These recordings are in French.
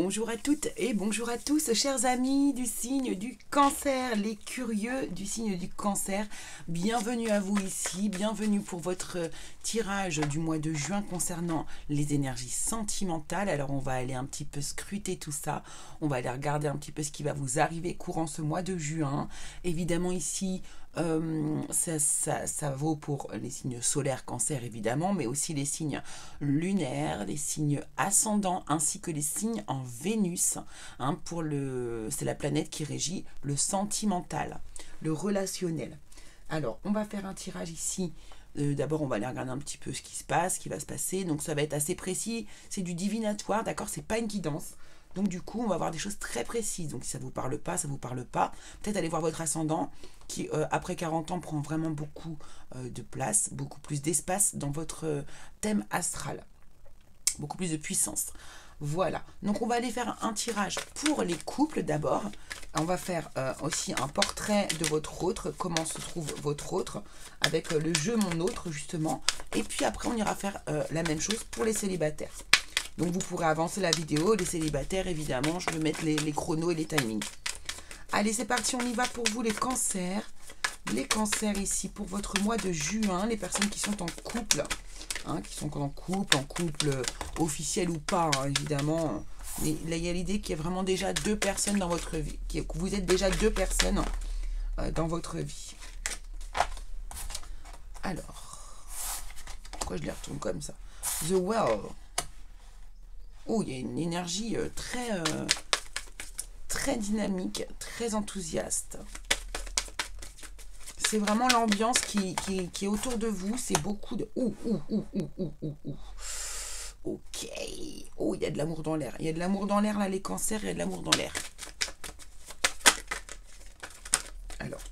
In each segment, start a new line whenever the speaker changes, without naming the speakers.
Bonjour à toutes et bonjour à tous, chers amis du signe du cancer, les curieux du signe du cancer. Bienvenue à vous ici, bienvenue pour votre tirage du mois de juin concernant les énergies sentimentales. Alors on va aller un petit peu scruter tout ça, on va aller regarder un petit peu ce qui va vous arriver courant ce mois de juin. Évidemment ici, ça vaut pour les signes solaires cancer évidemment, mais aussi les signes lunaires, les signes ascendants ainsi que les signes en Vénus. C'est la planète qui régit le sentimental, le relationnel. Alors on va faire un tirage ici. D'abord on va aller regarder un petit peu ce qui se passe, ce qui va se passer. Donc ça va être assez précis, c'est du divinatoire, d'accord, c'est pas une guidance. Donc du coup, on va avoir des choses très précises. Donc si ça ne vous parle pas, ça ne vous parle pas. Peut-être aller voir votre ascendant qui, après 40 ans, prend vraiment beaucoup de place, beaucoup plus d'espace dans votre thème astral. Beaucoup plus de puissance. Voilà. Donc on va aller faire un tirage pour les couples d'abord. On va faire aussi un portrait de votre autre, comment se trouve votre autre, avec le jeu Mon Autre justement. Et puis après, on ira faire la même chose pour les célibataires. Donc vous pourrez avancer la vidéo, les célibataires évidemment, je vais mettre les chronos et les timings. Allez, c'est parti, on y va pour vous les cancers. Les cancers ici pour votre mois de juin, les personnes qui sont en couple, qui sont en couple officiel ou pas, évidemment. Mais là, il y a l'idée qu'il y a vraiment déjà deux personnes dans votre vie, que vous êtes déjà deux personnes dans votre vie. Alors, pourquoi je les retourne comme ça? The Well. Oh, il y a une énergie très dynamique, très enthousiaste. C'est vraiment l'ambiance qui est autour de vous. C'est beaucoup de... Ok. Oh, il y a de l'amour dans l'air. Il y a de l'amour dans l'air, là, les cancers, il y a de l'amour dans l'air. Alors.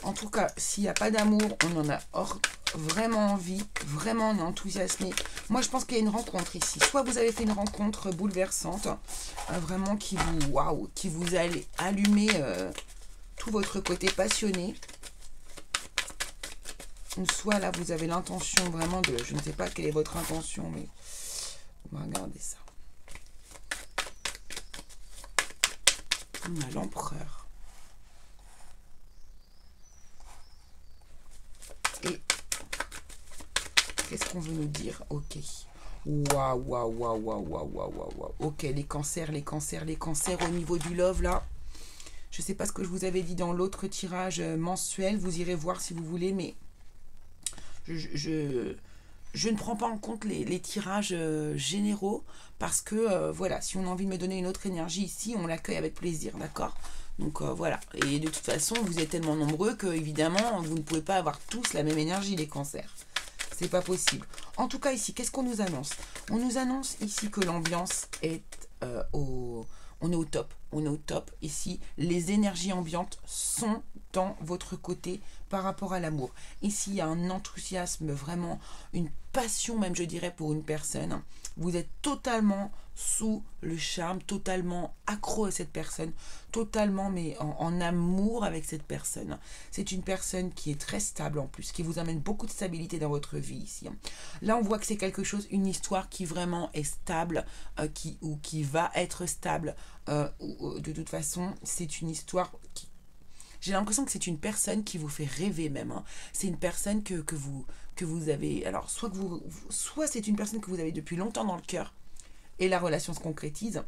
En tout cas, s'il n'y a pas d'amour, on en a vraiment envie, vraiment on est enthousiasmé. Moi je pense qu'il y a une rencontre ici. Soit vous avez fait une rencontre bouleversante, vraiment qui vous a allumé tout votre côté passionné. Ou soit là vous avez l'intention vraiment de... Je ne sais pas quelle est votre intention, mais on va regarder ça. On a l'empereur. Et qu'est-ce qu'on veut nous dire? Ok. Waouh. Ok, les cancers au niveau du love, là. Je ne sais pas ce que je vous avais dit dans l'autre tirage mensuel. Vous irez voir si vous voulez, mais je ne prends pas en compte les tirages généraux parce que, voilà, si on a envie de me donner une autre énergie ici, on l'accueille avec plaisir, d'accord? Donc voilà, et de toute façon, vous êtes tellement nombreux que, évidemment, vous ne pouvez pas avoir tous la même énergie, les cancers. C'est pas possible. En tout cas, ici, qu'est-ce qu'on nous annonce? On nous annonce ici que l'ambiance est on est au top. On est au top. Ici, les énergies ambiantes sont dans votre côté par rapport à l'amour. Ici, il y a un enthousiasme, vraiment une passion même, je dirais, pour une personne. Vous êtes totalement sous le charme, totalement accro à cette personne, totalement mais en amour avec cette personne. C'est une personne qui est très stable en plus, qui vous amène beaucoup de stabilité dans votre vie ici. Là, on voit que c'est quelque chose, une histoire qui vraiment est stable, qui va être stable. De toute façon, c'est une histoire qui... J'ai l'impression que c'est une personne qui vous fait rêver même. C'est une personne que vous avez... Alors, soit c'est une personne que vous avez depuis longtemps dans le cœur et la relation se concrétise,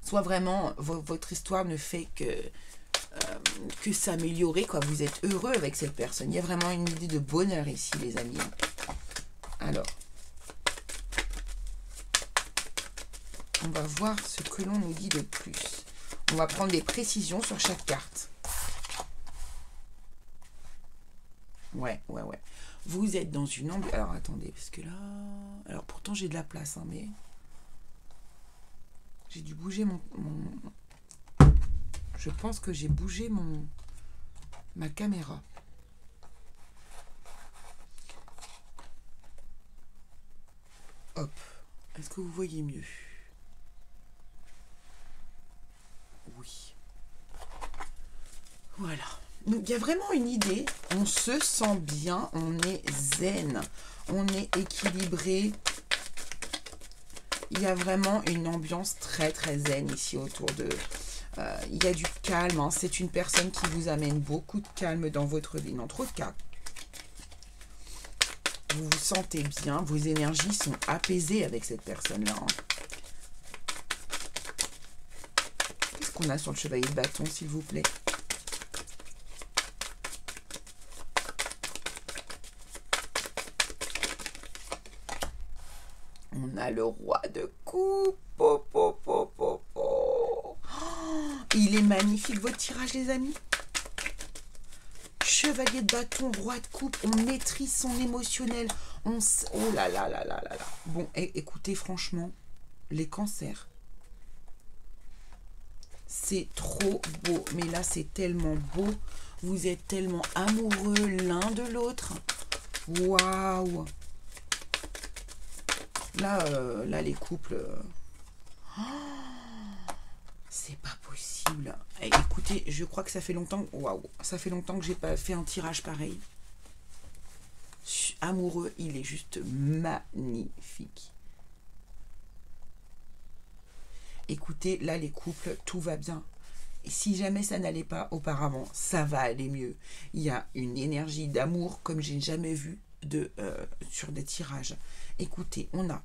soit vraiment votre histoire ne fait que s'améliorer, quoi. Vous êtes heureux avec cette personne. Il y a vraiment une idée de bonheur ici, les amis. Alors, on va voir ce que l'on nous dit de plus. On va prendre des précisions sur chaque carte. Ouais. Vous êtes dans une ambiance... Alors, attendez, parce que là... Alors, pourtant, j'ai de la place, mais... J'ai dû bouger mon... Je pense que j'ai bougé ma caméra. Hop. Est-ce que vous voyez mieux? Oui. Voilà. Donc, il y a vraiment une idée. On se sent bien, on est zen, on est équilibré. il y a vraiment une ambiance très zen ici autour de... il y a du calme, hein. C'est une personne qui vous amène beaucoup de calme dans votre vie. Non, trop de calme. Vous vous sentez bien, vos énergies sont apaisées avec cette personne-là. Hein. Qu'est-ce qu'on a sur le chevalier de bâton, s'il vous plaît? On a le roi de coupe. Oh, oh, oh, oh, oh. Oh, il est magnifique, votre tirage, les amis. Chevalier de bâton, roi de coupe, on maîtrise son émotionnel. Oh là là là là là là. Bon, écoutez, franchement, les cancers, c'est trop beau. Mais là, c'est tellement beau. Vous êtes tellement amoureux l'un de l'autre. Waouh. Là, les couples... Oh, c'est pas possible. Écoutez, je crois que ça fait longtemps... Waouh, ça fait longtemps que j'ai pas fait un tirage pareil. Amoureux, il est juste magnifique. Écoutez, là, les couples, tout va bien. Et si jamais ça n'allait pas auparavant, ça va aller mieux. Il y a une énergie d'amour comme j'ai jamais vu sur des tirages. Écoutez, on a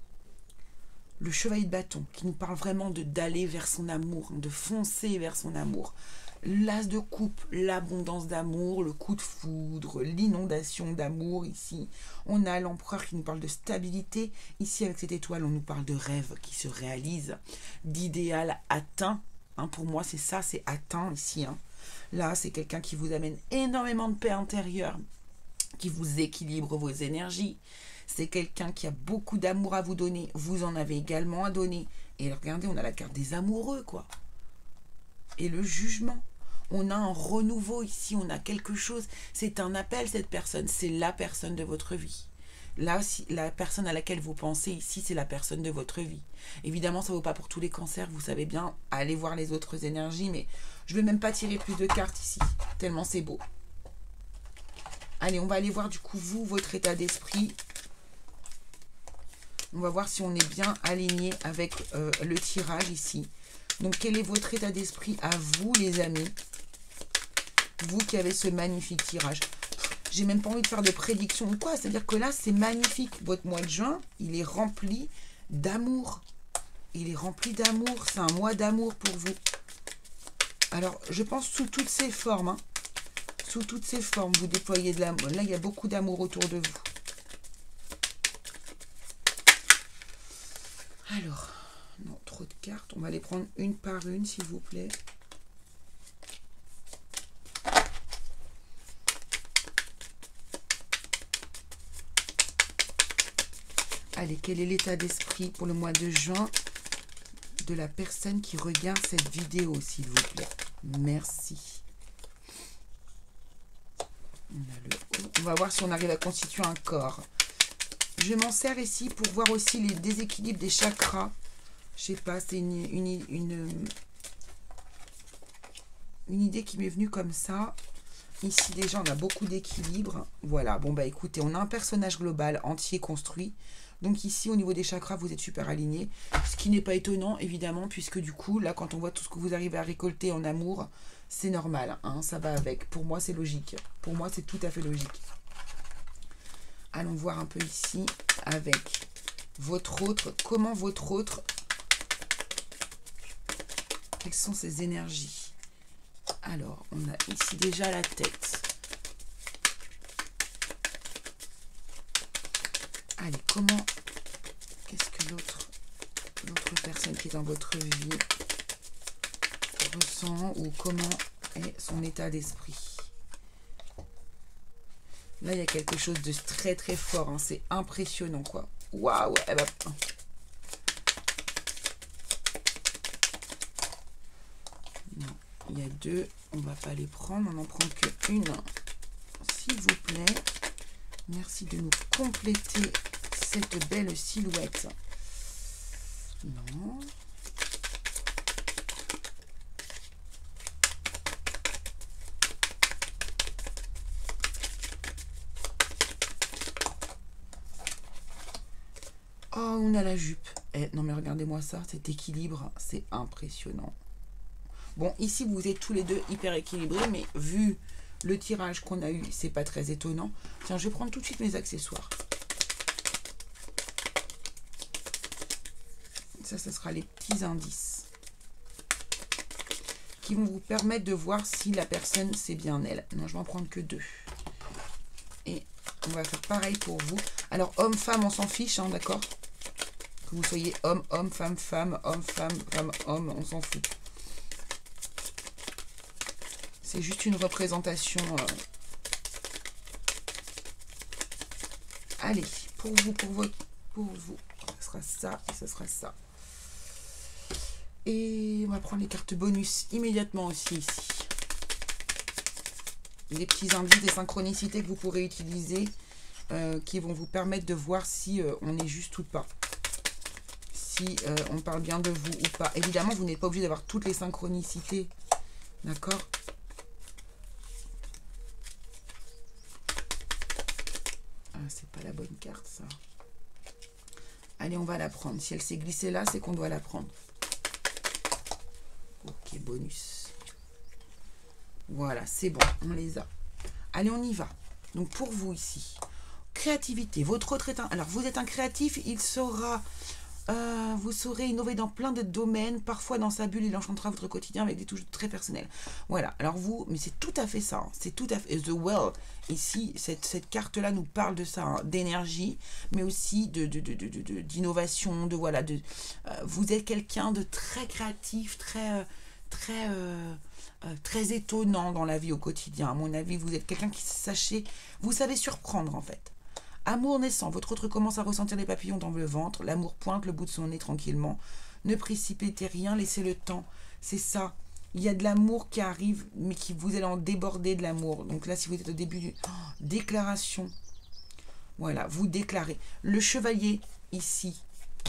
le chevalier de bâton qui nous parle vraiment d'aller vers son amour, de foncer vers son amour. L'as de coupe, l'abondance d'amour, le coup de foudre, l'inondation d'amour ici. On a l'empereur qui nous parle de stabilité. Ici, avec cette étoile, on nous parle de rêves qui se réalisent, d'idéal atteint. Hein, pour moi, c'est ça, c'est atteint ici. Hein. Là, c'est quelqu'un qui vous amène énormément de paix intérieure, qui vous équilibre vos énergies. C'est quelqu'un qui a beaucoup d'amour à vous donner. Vous en avez également à donner. Et regardez, on a la carte des amoureux, quoi. Et le jugement. On a un renouveau ici, on a quelque chose. C'est un appel, cette personne. C'est la personne de votre vie. Là, si la personne à laquelle vous pensez ici, c'est la personne de votre vie. Évidemment, ça ne vaut pas pour tous les cancers. Vous savez bien, allez voir les autres énergies. Mais je ne vais même pas tirer plus de cartes ici. Tellement c'est beau. Allez, on va aller voir du coup, vous, votre état d'esprit. On va voir si on est bien aligné avec le tirage ici. Donc, quel est votre état d'esprit à vous, les amis? Vous qui avez ce magnifique tirage. J'ai même pas envie de faire de prédiction ou quoi. C'est-à-dire que là, c'est magnifique. Votre mois de juin, il est rempli d'amour. Il est rempli d'amour. C'est un mois d'amour pour vous. Alors, je pense sous toutes ces formes. Hein, sous toutes ces formes, vous déployez de l'amour. Là, il y a beaucoup d'amour autour de vous. Alors, non, trop de cartes. On va les prendre une par une, s'il vous plaît. Allez, quel est l'état d'esprit pour le mois de juin de la personne qui regarde cette vidéo, s'il vous plaît? Merci. On va voir si on arrive à constituer un corps. Je m'en sers ici pour voir aussi les déséquilibres des chakras. Je sais pas, c'est une idée qui m'est venue comme ça. Ici, déjà, on a beaucoup d'équilibre. Voilà, bon, bah écoutez, on a un personnage global entier construit. Donc ici, au niveau des chakras, vous êtes super alignés. Ce qui n'est pas étonnant, évidemment, puisque du coup, là, quand on voit tout ce que vous arrivez à récolter en amour, c'est normal, hein, ça va avec. Pour moi, c'est logique. Pour moi, c'est tout à fait logique. Allons voir un peu ici avec votre autre. Comment votre autre... Quelles sont ses énergies? Alors, on a ici déjà la tête. Allez, comment... Qu'est-ce que l'autre personne qui est dans votre vie ressent ou comment est son état d'esprit? Là, il y a quelque chose de très très fort. Hein. C'est impressionnant, quoi. Waouh! Eh ben... Non, il y a deux. On va pas les prendre. On n'en prend qu'une. S'il vous plaît. Merci de nous compléter cette belle silhouette. Non. Oh, on a la jupe. non mais regardez-moi ça, cet équilibre, c'est impressionnant. Bon, ici, vous êtes tous les deux hyper équilibrés, mais vu le tirage qu'on a eu, c'est pas très étonnant. Tiens, je vais prendre tout de suite mes accessoires. Ça sera les petits indices qui vont vous permettre de voir si la personne, c'est bien elle. Non, je vais en prendre que 2. Et on va faire pareil pour vous. Alors, homme-femme, on s'en fiche, hein, d'accord? Que vous soyez homme, homme, femme, femme, homme, femme, femme, homme, on s'en fout. C'est juste une représentation. Allez, pour vous, pour vous. Ce sera ça et ce sera ça. Et on va prendre les cartes bonus immédiatement aussi ici. Des petits indices, des synchronicités que vous pourrez utiliser qui vont vous permettre de voir si on est juste ou pas. Si on parle bien de vous ou pas. Évidemment, vous n'êtes pas obligé d'avoir toutes les synchronicités. D'accord ? C'est pas la bonne carte, ça. Allez, on va la prendre. Si elle s'est glissée là, c'est qu'on doit la prendre. Ok, bonus. Voilà, c'est bon, on les a. Allez, on y va. Donc, pour vous ici, créativité. Votre autre est un... Alors, vous êtes un créatif, il saura... vous saurez innover dans plein de domaines. Parfois, dans sa bulle, il enchantera votre quotidien avec des touches très personnelles. Voilà, alors vous, mais c'est tout à fait ça. Hein. C'est tout à fait... The Well, ici, cette carte-là nous parle de ça, hein, d'énergie, mais aussi d'innovation, voilà, vous êtes quelqu'un de très créatif, très étonnant dans la vie au quotidien. À mon avis, vous êtes quelqu'un qui vous savez surprendre, en fait. Amour naissant, votre autre commence à ressentir des papillons dans le ventre, l'amour pointe le bout de son nez tranquillement. Ne précipitez rien, laissez le temps. C'est ça. Il y a de l'amour qui arrive, mais qui vous allez en déborder de l'amour. Donc là, si vous êtes au début d'une déclaration, voilà, vous déclarez. Le chevalier, ici,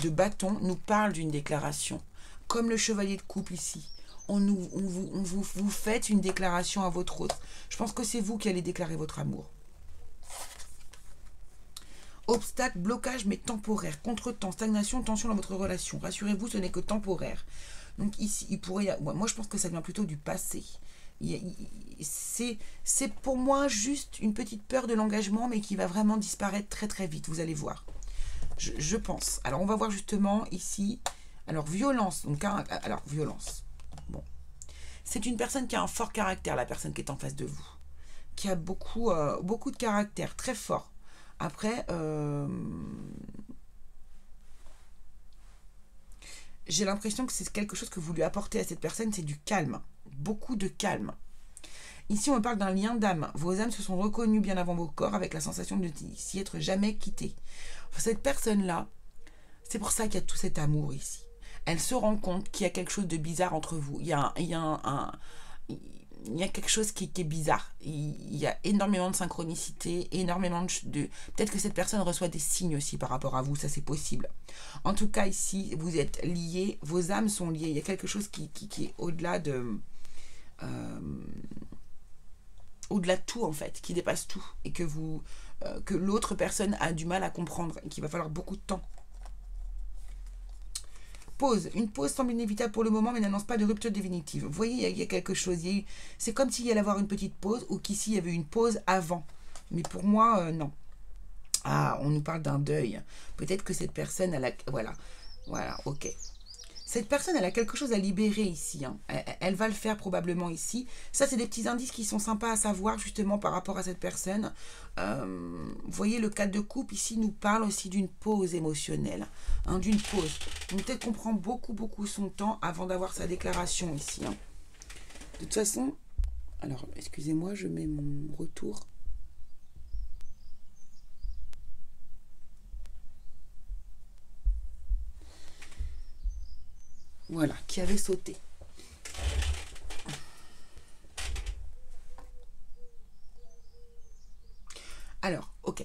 de bâton, nous parle d'une déclaration. Comme le chevalier de coupe, ici. Vous faites une déclaration à votre autre. Je pense que c'est vous qui allez déclarer votre amour. Obstacle, blocage, mais temporaire. Contretemps, stagnation, tension dans votre relation. Rassurez-vous, ce n'est que temporaire. Donc ici, il pourrait y avoir... Moi, je pense que ça vient plutôt du passé. C'est pour moi juste une petite peur de l'engagement, mais qui va vraiment disparaître très très vite. Vous allez voir. Je pense. Alors, on va voir justement ici... Alors, violence. Donc, alors, violence. Bon. C'est une personne qui a un fort caractère, la personne qui est en face de vous. Qui a beaucoup de caractère, très fort. Après, j'ai l'impression que c'est quelque chose que vous lui apportez à cette personne, c'est du calme, beaucoup de calme. Ici, on parle d'un lien d'âme. Vos âmes se sont reconnues bien avant vos corps avec la sensation de s'y être jamais quittés. Enfin, cette personne-là, c'est pour ça qu'il y a tout cet amour ici. Elle se rend compte qu'il y a quelque chose de bizarre entre vous. Il y a quelque chose qui est bizarre. Il y a énormément de synchronicité, énormément de... Peut-être que cette personne reçoit des signes aussi par rapport à vous, ça c'est possible. En tout cas, ici, vous êtes liés, vos âmes sont liées. Il y a quelque chose qui est au-delà de... au-delà de tout, en fait, qui dépasse tout. Et que l'autre personne a du mal à comprendre et qu'il va falloir beaucoup de temps. Pause. Une pause semble inévitable pour le moment, mais n'annonce pas de rupture définitive. Vous voyez, il y a quelque chose. C'est comme s'il y allait avoir une petite pause ou qu'ici, il y avait une pause avant. Mais pour moi, non. Ah, on nous parle d'un deuil. Peut-être que cette personne, elle a... Voilà, ok. Cette personne, elle a quelque chose à libérer ici. Hein. Elle va le faire probablement ici. Ça, c'est des petits indices qui sont sympas à savoir justement par rapport à cette personne. Vous voyez, le cadre de coupe ici nous parle aussi d'une pause émotionnelle. Hein, d'une pause. Donc peut-être qu'on prend beaucoup son temps avant d'avoir sa déclaration ici. Hein. De toute façon, alors, excusez-moi, je mets mon retour. Voilà, qui avait sauté. Alors, ok.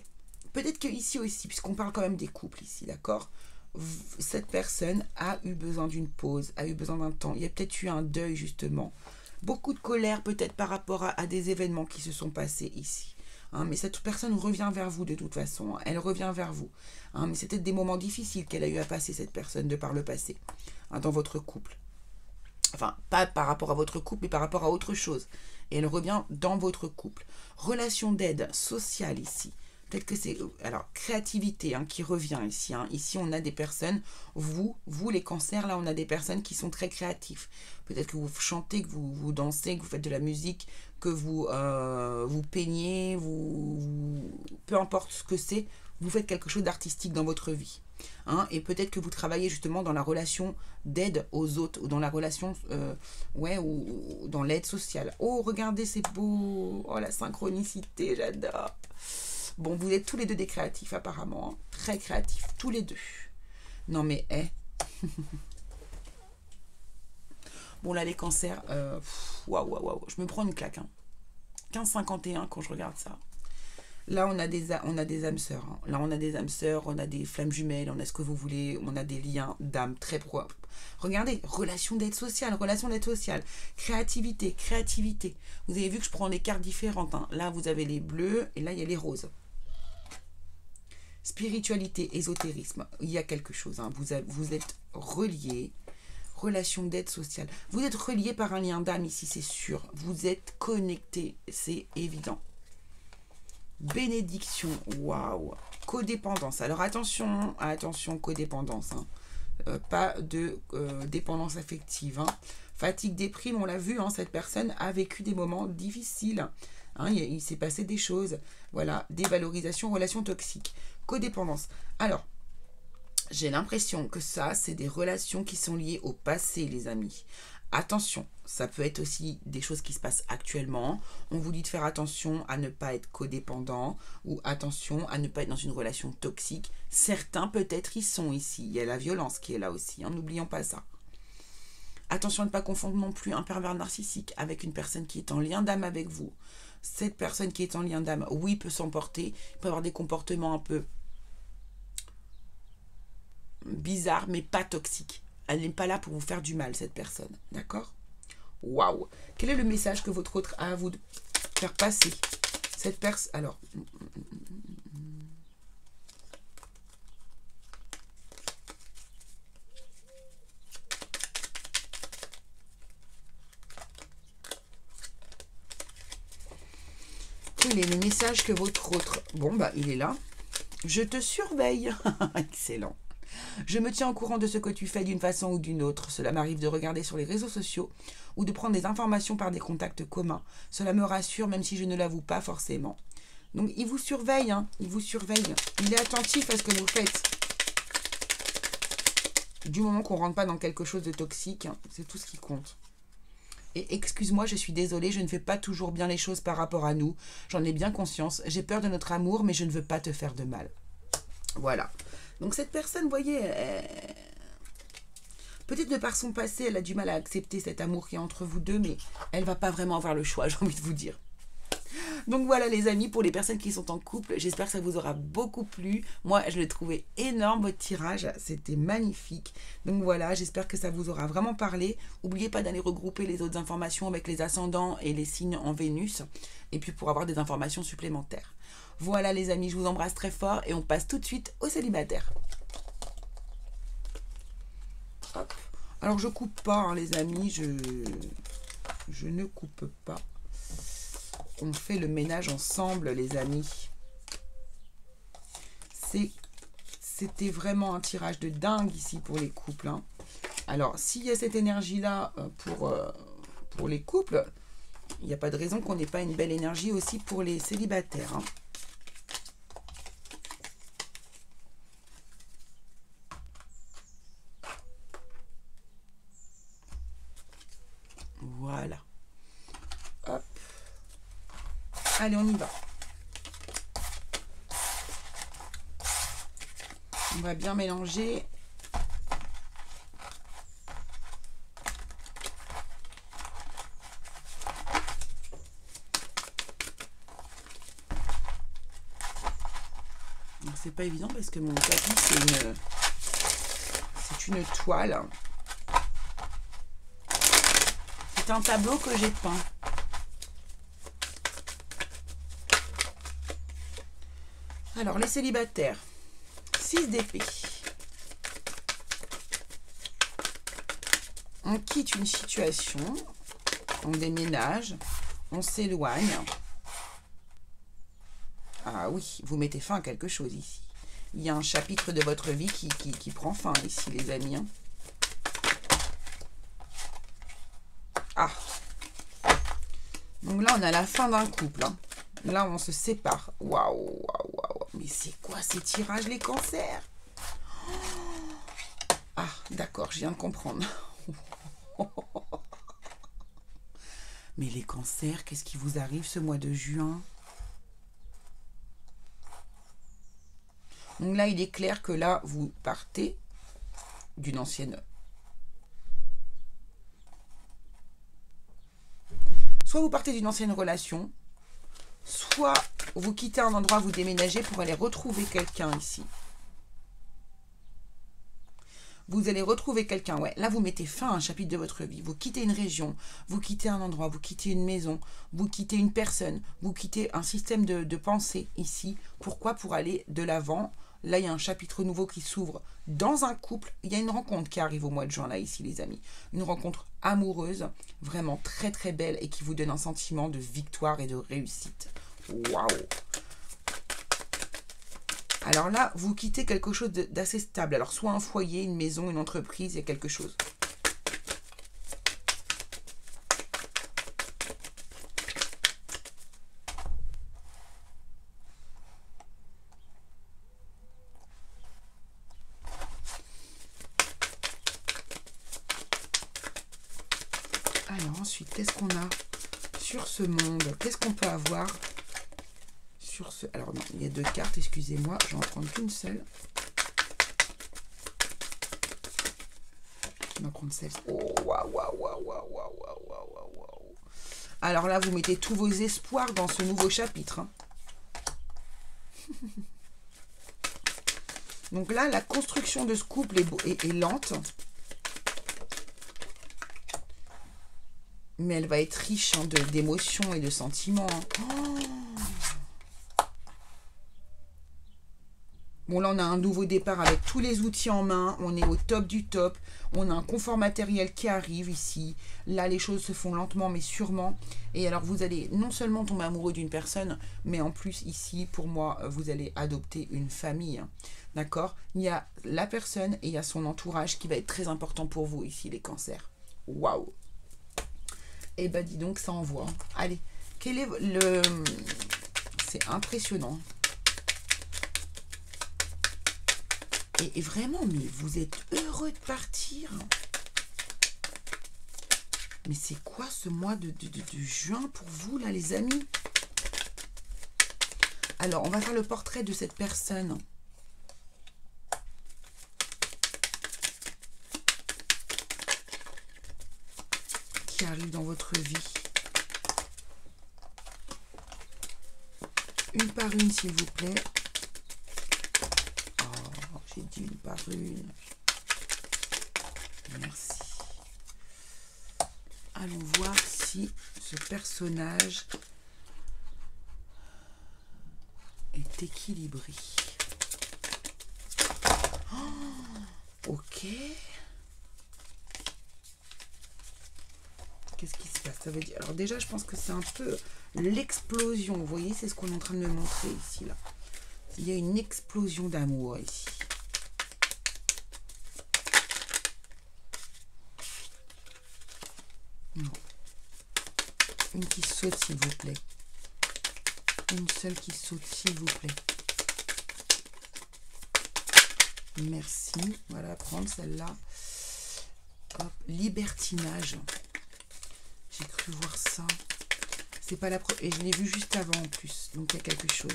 Peut-être que ici aussi, puisqu'on parle quand même des couples ici, d'accord? Cette personne a eu besoin d'une pause, a eu besoin d'un temps. Il y a peut-être eu un deuil, justement. Beaucoup de colère, peut-être, par rapport à des événements qui se sont passés ici. hein, mais cette personne revient vers vous de toute façon, hein, elle revient vers vous, hein, mais c'était des moments difficiles qu'elle a eu à passer, cette personne, de par le passé, hein, dans votre couple. Enfin, pas par rapport à votre couple, mais par rapport à autre chose. Et elle revient dans votre couple. Relation d'aide sociale ici. Peut-être que c'est... Alors, créativité, hein, qui revient ici. Hein. Ici, on a des personnes, vous les cancers, là, on a des personnes qui sont très créatifs. Peut-être que vous chantez, que vous dansez, que vous faites de la musique, que vous peignez, peu importe ce que c'est, vous faites quelque chose d'artistique dans votre vie. Hein, et peut-être que vous travaillez justement dans la relation d'aide aux autres, ou dans la relation, ou dans l'aide sociale. Oh, regardez, c'est beau. Oh, la synchronicité, j'adore. Bon, vous êtes tous les deux des créatifs, apparemment. Hein. Très créatifs, tous les deux. Non, mais, Bon, là, les cancers, waouh. Je me prends une claque. Hein. 15,51 quand je regarde ça. Là, on a des âmes sœurs. Hein. Là, on a des âmes sœurs, on a des flammes jumelles, on a ce que vous voulez, on a des liens d'âme très propres. Regardez, relation d'aide sociale, créativité. Vous avez vu que je prends des cartes différentes. Hein. Là, vous avez les bleus et là, il y a les roses. Spiritualité, ésotérisme, il y a quelque chose. Hein. Vous êtes reliés. Relation d'aide sociale. Vous êtes reliés par un lien d'âme ici, c'est sûr. Vous êtes connectés, c'est évident. Bénédiction, waouh. Codépendance. Alors attention, codépendance. Hein. Pas de dépendance affective. Hein. Fatigue, déprime, on l'a vu, hein, cette personne a vécu des moments difficiles. Hein, il s'est passé des choses. Voilà, dévalorisation, relation toxique. Codépendance. Alors, j'ai l'impression que ça, c'est des relations qui sont liées au passé, les amis. Attention, ça peut être aussi des choses qui se passent actuellement. On vous dit de faire attention à ne pas être codépendant ou attention à ne pas être dans une relation toxique. Certains, peut-être, y sont ici. Il y a la violence qui est là aussi, hein, n'oublions pas ça. Attention à ne pas confondre non plus un pervers narcissique avec une personne qui est en lien d'âme avec vous. Cette personne qui est en lien d'âme, oui, peut s'emporter, peut avoir des comportements un peu bizarres, mais pas toxiques. Elle n'est pas là pour vous faire du mal, cette personne. D'accord? Waouh! Quel est le message que votre autre a à vous faire passer? Cette personne... Alors... Quel est le message que votre autre... Bon, bah, il est là. Je te surveille. Excellent. Je me tiens au courant de ce que tu fais d'une façon ou d'une autre. Cela m'arrive de regarder sur les réseaux sociaux ou de prendre des informations par des contacts communs. Cela me rassure même si je ne l'avoue pas forcément. Donc il vous surveille, hein, il vous surveille. Il est attentif à ce que vous faites. Du moment qu'on ne rentre pas dans quelque chose de toxique, hein, c'est tout ce qui compte. Et excuse-moi, je suis désolée, je ne fais pas toujours bien les choses par rapport à nous. J'en ai bien conscience. J'ai peur de notre amour, mais je ne veux pas te faire de mal. Voilà. Donc cette personne, vous voyez, peut-être de par son passé, elle a du mal à accepter cet amour qui est entre vous deux, mais elle ne va pas vraiment avoir le choix, j'ai envie de vous dire. Donc voilà les amis, pour les personnes qui sont en couple, j'espère que ça vous aura beaucoup plu. Moi, je l'ai trouvé énorme, votre tirage, c'était magnifique. Donc voilà, j'espère que ça vous aura vraiment parlé. N'oubliez pas d'aller regrouper les autres informations avec les ascendants et les signes en Vénus, et puis pour avoir des informations supplémentaires. Voilà les amis, je vous embrasse très fort et on passe tout de suite aux célibataires. Hop. Alors je coupe pas hein, les amis, je ne coupe pas. On fait le ménage ensemble les amis. C'était vraiment un tirage de dingue ici pour les couples. Hein. Alors s'il y a cette énergie là pour les couples, il n'y a pas de raison qu'on n'ait pas une belle énergie aussi pour les célibataires. Hein. Voilà. Hop. Allez, on y va. On va bien mélanger. C'est pas évident parce que mon tapis c'est une toile. C'est un tableau que j'ai peint. Alors, les célibataires. 6 d'épée. On quitte une situation. On déménage. On s'éloigne. Ah oui, vous mettez fin à quelque chose ici. Il y a un chapitre de votre vie qui prend fin ici, les amis. Hein. Ah. Donc là, on a la fin d'un couple. Hein. Là, on se sépare. Waouh, waouh, waouh. Mais c'est quoi ces tirages, les cancers? Ah, d'accord, je viens de comprendre. Mais les cancers, qu'est-ce qui vous arrive ce mois de juin? Donc là, il est clair que là, vous partez d'une ancienne... Soit vous partez d'une ancienne relation, soit vous quittez un endroit, vous déménagez pour aller retrouver quelqu'un ici. Vous allez retrouver quelqu'un, ouais. Là, vous mettez fin à un chapitre de votre vie. Vous quittez une région, vous quittez un endroit, vous quittez une maison, vous quittez une personne, vous quittez un système de pensée ici. Pourquoi? Pour aller de l'avant. Là, il y a un chapitre nouveau qui s'ouvre dans un couple. Il y a une rencontre qui arrive au mois de juin, là, ici, les amis. Une rencontre amoureuse, vraiment très, très belle et qui vous donne un sentiment de victoire et de réussite. Waouh! Alors là, vous quittez quelque chose d'assez stable. Alors, soit un foyer, une maison, une entreprise, il y a quelque chose. Alors ensuite, qu'est-ce qu'on a sur ce monde? Qu'est-ce qu'on peut avoir sur ce... Alors non, il y a 2 cartes, excusez-moi, je vais en prendre qu'une seule. Je vais en prendre celle-ci. Oh, waouh, waouh, waouh, waouh, waouh, waouh, waouh. Alors là, vous mettez tous vos espoirs dans ce nouveau chapitre. Hein. Donc là, la construction de ce couple est lente. Mais elle va être riche hein, d'émotions et de sentiments. Hein. Oh. Bon, là, on a un nouveau départ avec tous les outils en main. On est au top du top. On a un confort matériel qui arrive ici. Là, les choses se font lentement, mais sûrement. Et alors, vous allez non seulement tomber amoureux d'une personne, mais en plus, ici, pour moi, vous allez adopter une famille. D'accord? Il y a la personne et il y a son entourage qui va être très important pour vous ici, les cancers. Waouh! Eh ben, dis donc, ça envoie. Allez, quel est le... C'est impressionnant. Et vraiment, mais vous êtes heureux de partir. Mais c'est quoi ce mois de juin pour vous, là, les amis? Alors, on va faire le portrait de cette personne. Qui arrive dans votre vie. Une par une, s'il vous plaît. J'ai dit une par une. Merci. Allons voir si ce personnage est équilibré. Oh, ok. Qu'est-ce qui se passe? Ça veut dire... Alors déjà, je pense que c'est un peu l'explosion. Vous voyez, c'est ce qu'on est en train de me montrer ici, là. Il y a une explosion d'amour ici. Non. Une qui saute, s'il vous plaît. Une seule qui saute, s'il vous plaît. Merci. Voilà, prendre celle-là. Hop, libertinage. J'ai cru voir ça. C'est pas la première. Et je l'ai vu juste avant en plus. Donc il y a quelque chose.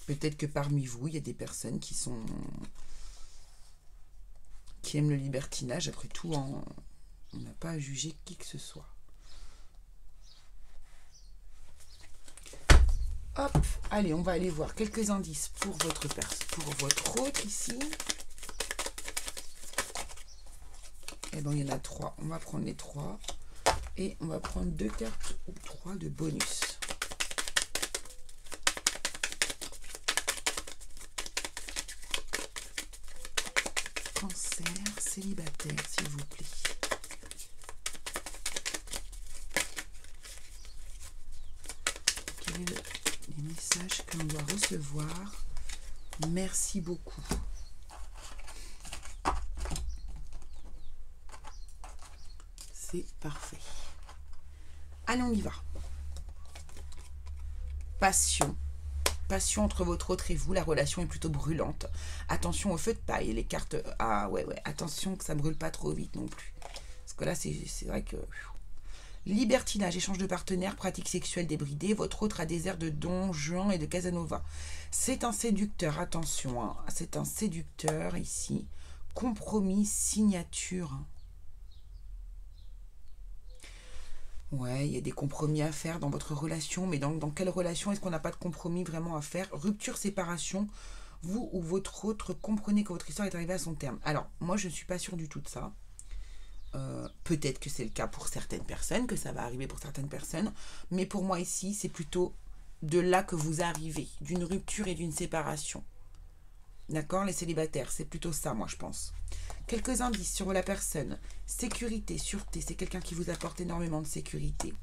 Peut-être que parmi vous, il y a des personnes qui aiment le libertinage. Après tout, on n'a pas à juger qui que ce soit. Hop, allez, on va aller voir quelques indices pour votre hôte ici. Et ben, il y en a 3. On va prendre les 3. Et on va prendre 2 cartes ou 3 de bonus. Cancer, célibataire, s'il vous plaît. Quels sont les messages que l'on doit recevoir? Merci beaucoup. C'est parfait. Allez, on y va. Passion. Passion entre votre autre et vous, la relation est plutôt brûlante. Attention au feu de paille, les cartes... Ah ouais, attention que ça brûle pas trop vite non plus. Parce que là, c'est vrai que... Libertinage, échange de partenaires, pratique sexuelle débridée. Votre autre a des airs de Don Juan et de Casanova. C'est un séducteur, attention, hein. C'est un séducteur ici. Compromis, signature. Ouais, il y a des compromis à faire dans votre relation, mais dans quelle relation est-ce qu'on n'a pas de compromis vraiment à faire? Rupture, séparation, vous ou votre autre comprenez que votre histoire est arrivée à son terme. Alors, moi, je ne suis pas sûre du tout de ça. Peut-être que c'est le cas pour certaines personnes, que ça va arriver pour certaines personnes, mais pour moi ici, c'est plutôt de là que vous arrivez, d'une rupture et d'une séparation. D'accord, les célibataires, c'est plutôt ça, moi, je pense. Quelques indices sur la personne. Sécurité, sûreté, c'est quelqu'un qui vous apporte énormément de sécurité.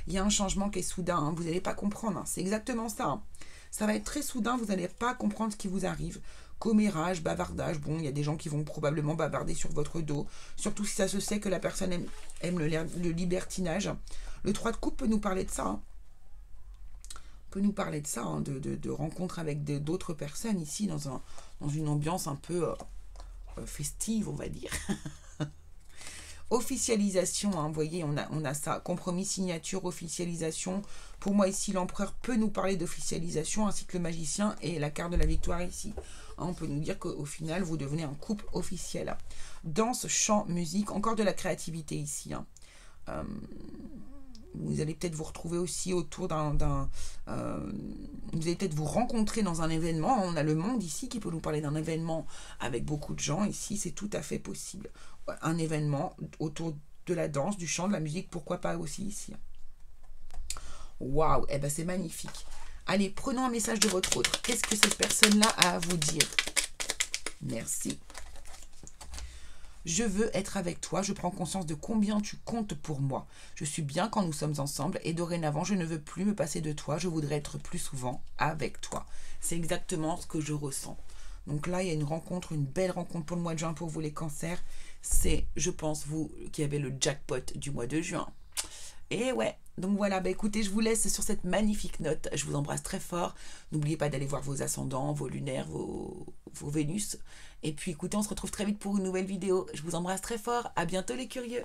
Il y a un changement qui est soudain, hein, vous n'allez pas comprendre, hein, c'est exactement ça. Hein. Ça va être très soudain, vous n'allez pas comprendre ce qui vous arrive. Commérage, bavardage, bon, il y a des gens qui vont probablement bavarder sur votre dos, surtout si ça se sait que la personne aime le libertinage. Le 3 de coupe peut nous parler de ça, hein. Peut nous parler de ça, hein, de rencontres avec d'autres personnes ici, dans une ambiance un peu festive, on va dire. Officialisation, hein, vous voyez, on a ça, compromis, signature, officialisation. Pour moi ici, l'empereur peut nous parler d'officialisation, ainsi que le magicien et la carte de la victoire ici. Hein, on peut nous dire qu'au final, vous devenez un couple officiel. Danse, chant, musique, encore de la créativité ici. Hein. Vous allez peut-être vous retrouver aussi autour vous allez peut-être vous rencontrer dans un événement. On a le monde ici qui peut nous parler d'un événement avec beaucoup de gens. Ici, c'est tout à fait possible. Un événement autour de la danse, du chant, de la musique, pourquoi pas aussi ici. Waouh, eh ben c'est magnifique. Allez, prenons un message de votre autre. Qu'est-ce que cette personne-là a à vous dire? Merci. Je veux être avec toi, je prends conscience de combien tu comptes pour moi. Je suis bien quand nous sommes ensemble et dorénavant, je ne veux plus me passer de toi, je voudrais être plus souvent avec toi. C'est exactement ce que je ressens. Donc là, il y a une rencontre, une belle rencontre pour le mois de juin pour vous les cancers. C'est, je pense, vous qui avez le jackpot du mois de juin. Et ouais, donc voilà, bah écoutez, je vous laisse sur cette magnifique note. Je vous embrasse très fort. N'oubliez pas d'aller voir vos ascendants, vos lunaires, vos Vénus. Et puis écoutez, on se retrouve très vite pour une nouvelle vidéo. Je vous embrasse très fort. À bientôt les curieux.